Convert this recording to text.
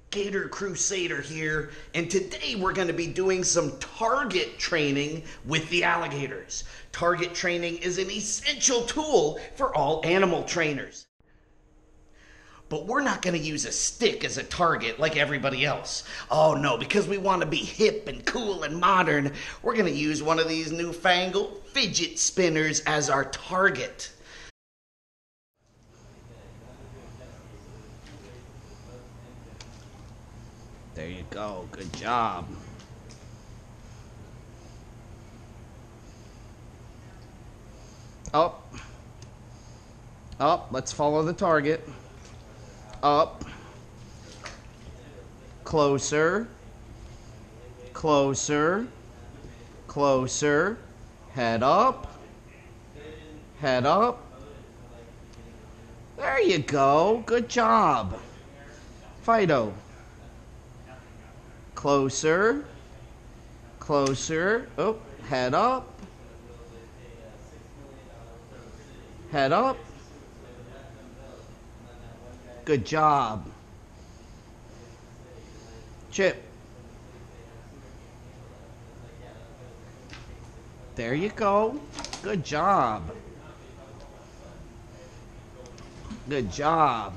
Gator Crusader here, and today we're going to be doing some target training with the alligators. Target training is an essential tool for all animal trainers. But we're not going to use a stick as a target like everybody else. Oh no, because we want to be hip and cool and modern, we're going to use one of these newfangled fidget spinners as our target. There you go. Good job. Up. Up. Let's follow the target. Up. Closer. Closer. Closer. Head up. Head up. There you go. Good job. Fido. Closer, closer, oh, head up, head up, good job. Chip, there you go, good job, good job.